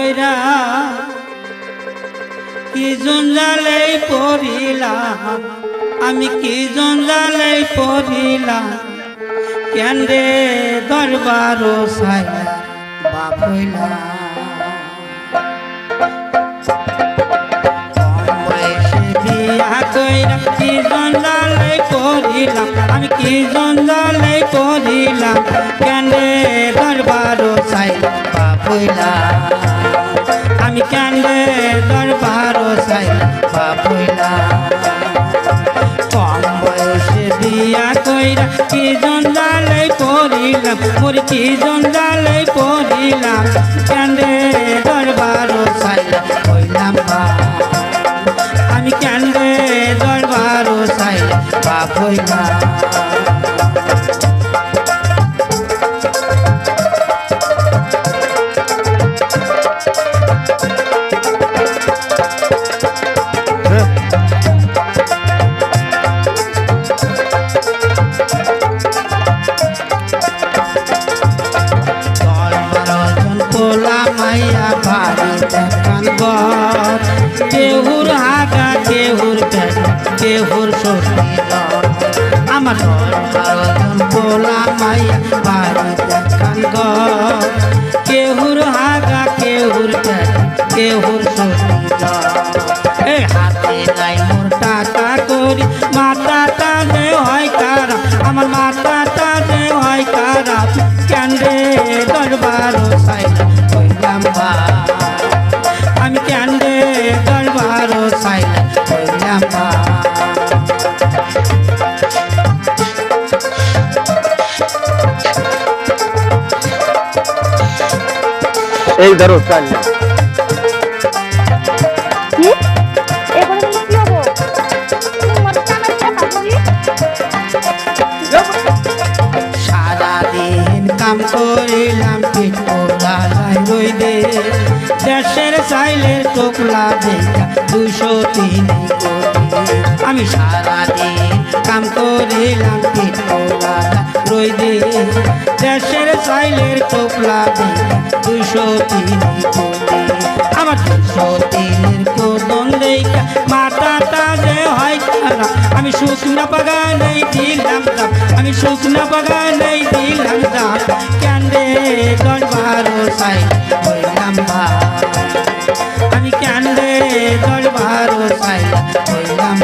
কইরা কি জঞ্জালে পড়িলাম আমি কি জঞ্জালে পড়িলাম কেন রে দরবার সাইয়া বাপইলা বিয়া কইরা কি জঞ্জালে পড়িলাম আমি কি জঞ্জালে পড়িলাম কেন রে দরবার সাইয়া বাপইলা আমি কেন রে দরবার সাইয়া বাপইলা কম বয়সে বিয়া কইরা কি জঞ্জালে পড়িলাম মোর কি জঞ্জালে পড়িলাম কেন রে দরবার সাইয়া হইলাম আমি কেন রে দরবার সাইয়া বাপইলা কেহুর হাগা কেহুর পেট কেহুর সত্যি আমার পোলা মাইয়া বাড়ি দেখান কেহুর হাগা কেহুর পেট কেহুর সত্যি হাতে নাই মোর টাকা করি মাথাটা যে হয় খারাপ আমার মাথাটা যে হয় খারাপ কেন রে দরবার সাইলা হইলাম আমি কেন রে দরবার সাইলা হইলাম এই ধরো চাল সারাদিন কাম করিলাম পিঠ পোড়ালাই রইলে দেশের চাইলের টোকলা দেখা 203 আমি সারাদিন কাম করিলাম পিঠ পোড়ালাই রইলে দেশের চাইলের টোকলা দেখা 203 আমার 203 কোদন দেখা মাথাটা যে হয় খারাপ আমি শুকনা বাগানে দিলাম আমি শুকনা বাগানে দিলাম কেন রে দরবার সাইলা হইলাম আমি কেন রে দরবার সাইলা হইলাম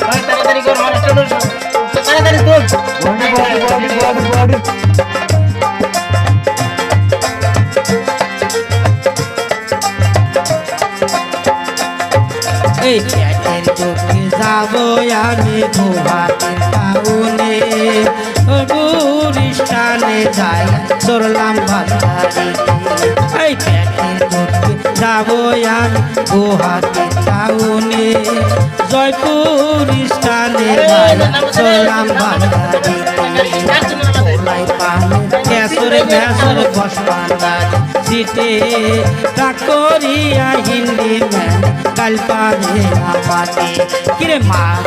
তাড়াতাড়ি কর মানুষটা তাড়াতাড়ি তোল বডি এই পেটের চোখে যাবো আমি গুহাটির টাউনে গুরিস্তানে যাই চড়লাম বাজারে এই পেটের চোখে যাবো আমি গুহাটির টাউনে জয়পুর স্থানে যাই চড়লাম বাজারে গ্যাসরে গ্যাসরে বসবান্দার সিটে করিয়া হিন্দি ম্যান কাল পাবে আমাতে কিরে মাছ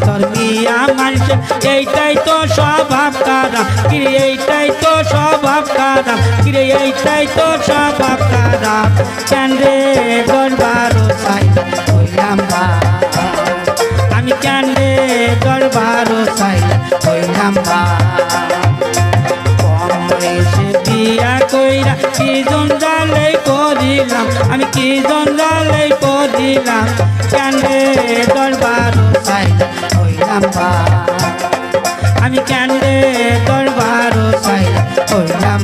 তোর বিয়া মানুষ এইটাই তো স্বভাব খারাপ কিরে এইটাই তো স্বভাব খারাপ কিরে এইটাই তো স্বভাব খারাপ কেন রে দরবার সাইলা হইলাম আমি কেন রে দরবার সাইলা হইলাম বিয়া কইরা কি জঞ্জালে পড়িলাম আমি কি জঞ্জালে পড়িলাম কেন রে দরবার সাইলা হইলাম আমি কেন রে দরবার সাইলা হইলাম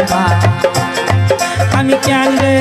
আমি কেন রে